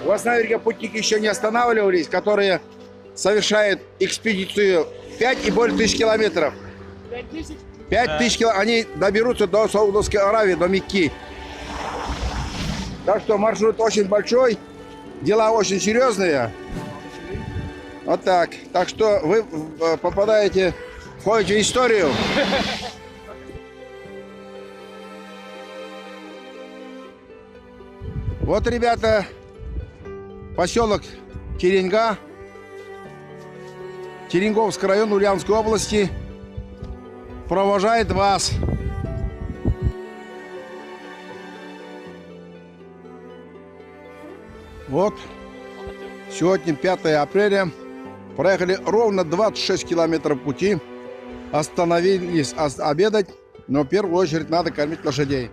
У вас наверняка путники еще не останавливались, которые совершают экспедицию 5 и более тысяч километров. 5000? 5000 километров. Они доберутся до Саудовской Аравии, до Мекки. Так что маршрут очень большой, дела очень серьезные. Вот так. Так что вы попадаете, входите в историю. Вот, ребята, поселок Теренга, Теренговский район Ульяновской области провожает вас. Вот, сегодня 5 апреля, проехали ровно 26 километров пути, остановились обедать, но в первую очередь надо кормить лошадей.